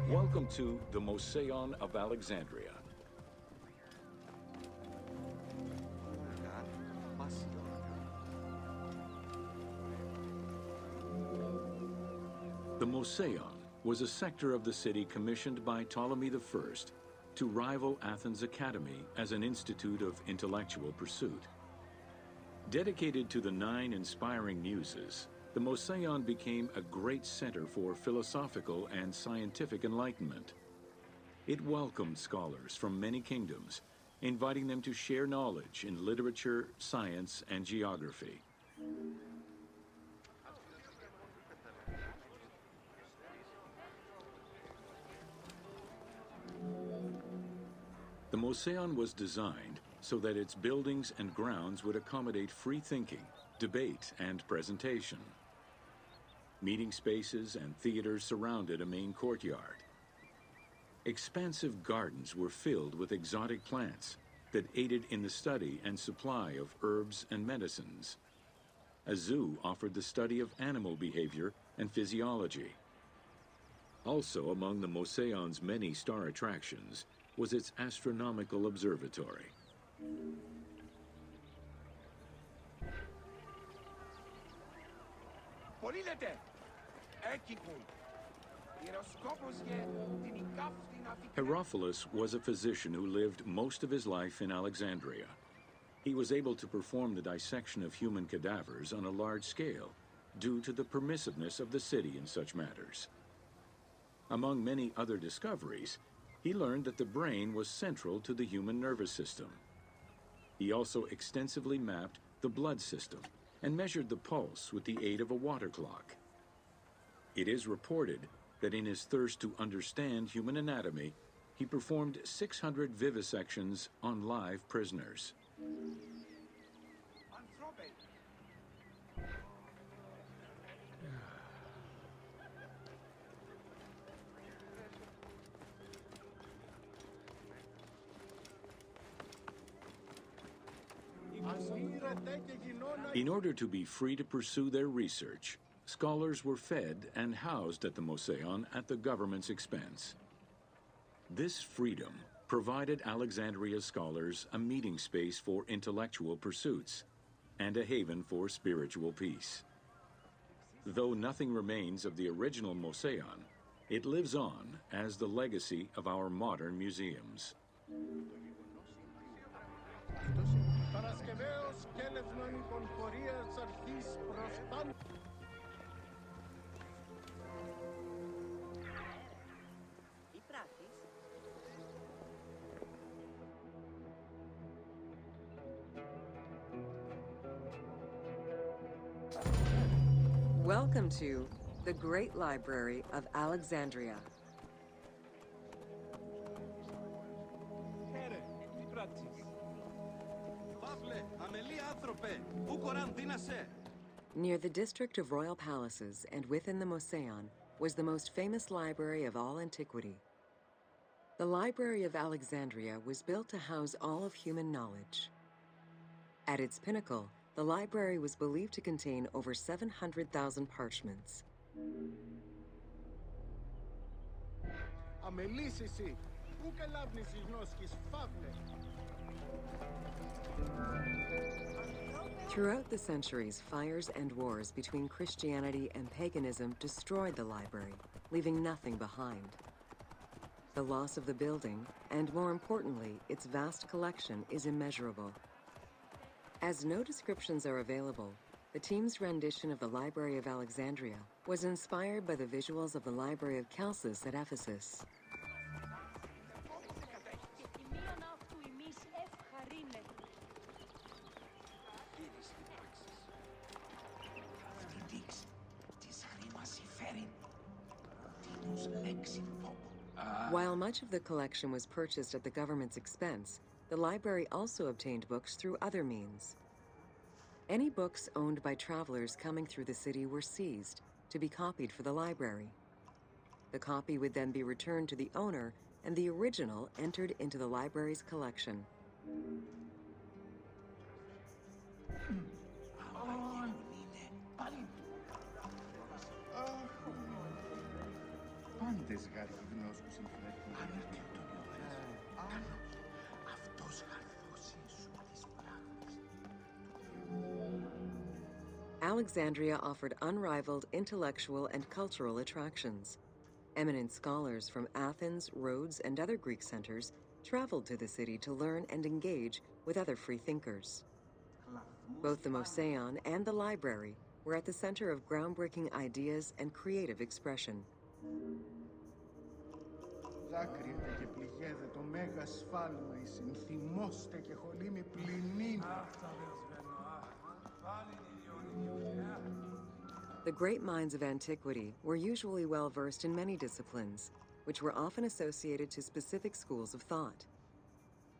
Welcome to the Mouseion of Alexandria. The Mouseion was a sector of the city commissioned by Ptolemy I to rival Athens' Academy as an institute of intellectual pursuit. Dedicated to the 9 inspiring muses, the Mouseion became a great center for philosophical and scientific enlightenment. It welcomed scholars from many kingdoms, inviting them to share knowledge in literature, science, and geography. The Mouseion was designed so that its buildings and grounds would accommodate free thinking, debate, and presentation. Meeting spaces and theaters surrounded a main courtyard. Expansive gardens were filled with exotic plants that aided in the study and supply of herbs and medicines. A zoo offered the study of animal behavior and physiology. Also among the Mouseion's many star attractions was its astronomical observatory. Herophilus was a physician who lived most of his life in Alexandria. He was able to perform the dissection of human cadavers on a large scale due to the permissiveness of the city in such matters. Among many other discoveries, he learned that the brain was central to the human nervous system. He also extensively mapped the blood system and measured the pulse with the aid of a water clock. It is reported that in his thirst to understand human anatomy, he performed 600 vivisections on live prisoners. In order to be free to pursue their research, scholars were fed and housed at the Mouseion at the government's expense. This freedom provided Alexandria's scholars a meeting space for intellectual pursuits and a haven for spiritual peace. Though nothing remains of the original Mouseion, it lives on as the legacy of our modern museums. Welcome to the Great Library of Alexandria. Near the district of royal palaces and within the Mouseion was the most famous library of all antiquity. The Library of Alexandria was built to house all of human knowledge. At its pinnacle, the library was believed to contain over 700,000 parchments. Throughout the centuries, fires and wars between Christianity and paganism destroyed the library, leaving nothing behind. The loss of the building, and more importantly, its vast collection, is immeasurable. As no descriptions are available, the team's rendition of the Library of Alexandria was inspired by the visuals of the Library of Chalcis at Ephesus. While much of the collection was purchased at the government's expense, the library also obtained books through other means. Any books owned by travelers coming through the city were seized to be copied for the library. The copy would then be returned to the owner, and the original entered into the library's collection. Είδες γαργυρινός που συμφέρει. Αν έρθει ο Αντώνιο Βαρές, αυτός γαρδώσει σου τις πράγμες. Alexandria offered unrivaled intellectual and cultural attractions. Eminent scholars from Athens, Rhodes, and other Greek centers traveled to the city to learn and engage with other free thinkers. Both the Mouseion and the library were at the center of groundbreaking ideas and creative expression. Δάκρυεται και πληγέται το μέγα σφάλμα, η συνθυμώστε και χολίμη πληνήν. The great minds of antiquity were usually well versed in many disciplines, which were often associated to specific schools of thought.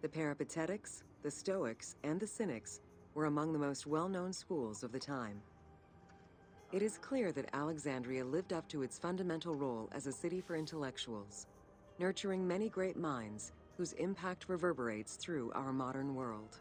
The Peripatetics, the Stoics, and the Cynics were among the most well-known schools of the time. It is clear that Alexandria lived up to its fundamental role as a city for intellectuals, nurturing many great minds whose impact reverberates through our modern world.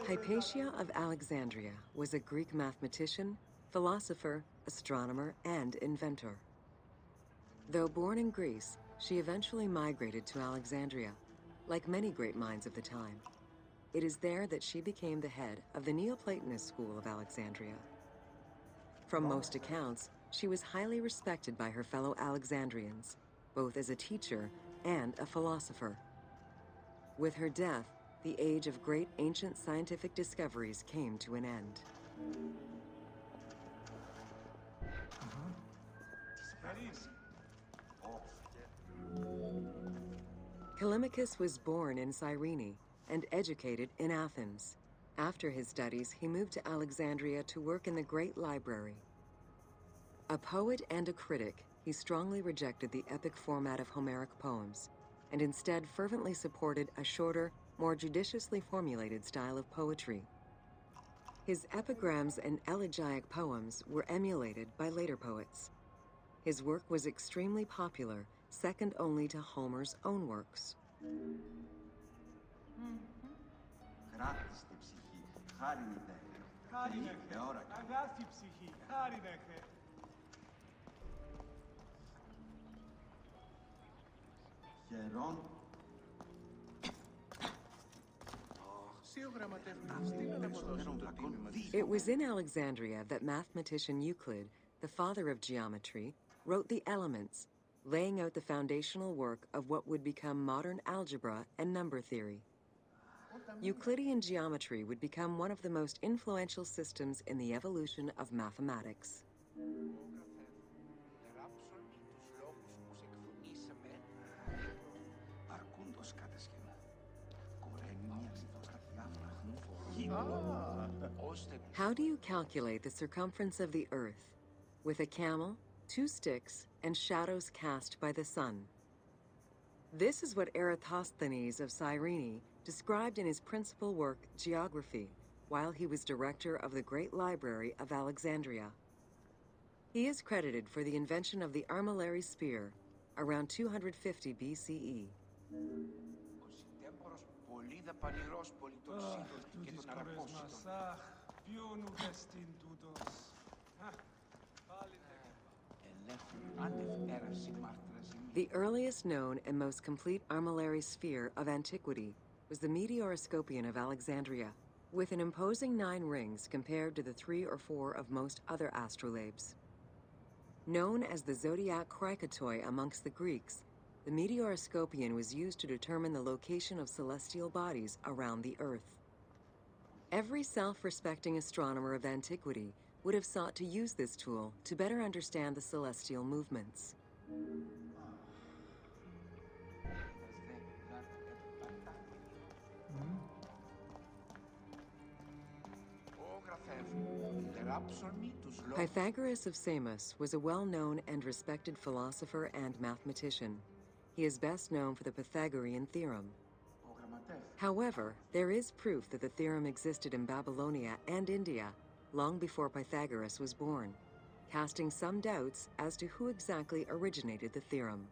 Hypatia of Alexandria was a Greek mathematician, philosopher, astronomer, and inventor. Though born in Greece, she eventually migrated to Alexandria, like many great minds of the time. It is there that she became the head of the Neoplatonist school of Alexandria. From most accounts, she was highly respected by her fellow Alexandrians, both as a teacher and a philosopher. With her death, the age of great ancient scientific discoveries came to an end. Callimachus was born in Cyrene and educated in Athens. After his studies, he moved to Alexandria to work in the Great Library. A poet and a critic, he strongly rejected the epic format of Homeric poems and instead fervently supported a shorter, more judiciously formulated style of poetry. His epigrams and elegiac poems were emulated by later poets. His work was extremely popular, second only to Homer's own works. It was in Alexandria that mathematician Euclid, the father of geometry, wrote the Elements, laying out the foundational work of what would become modern algebra and number theory. Euclidean geometry would become one of the most influential systems in the evolution of mathematics. How do you calculate the circumference of the Earth? With a camel, 2 sticks, and shadows cast by the sun. This is what Eratosthenes of Cyrene described in his principal work, Geography, while he was director of the Great Library of Alexandria. He is credited for the invention of the armillary sphere around 250 BCE. The earliest known and most complete armillary sphere of antiquity was the Meteoroscopion of Alexandria, with an imposing 9 rings compared to the 3 or 4 of most other astrolabes. Known as the zodiac Krikatoi amongst the Greeks, the Meteoroscopion was used to determine the location of celestial bodies around the Earth. Every self-respecting astronomer of antiquity would have sought to use this tool to better understand the celestial movements. Pythagoras of Samos was a well-known and respected philosopher and mathematician. He is best known for the Pythagorean theorem. However, there is proof that the theorem existed in Babylonia and India long before Pythagoras was born, casting some doubts as to who exactly originated the theorem.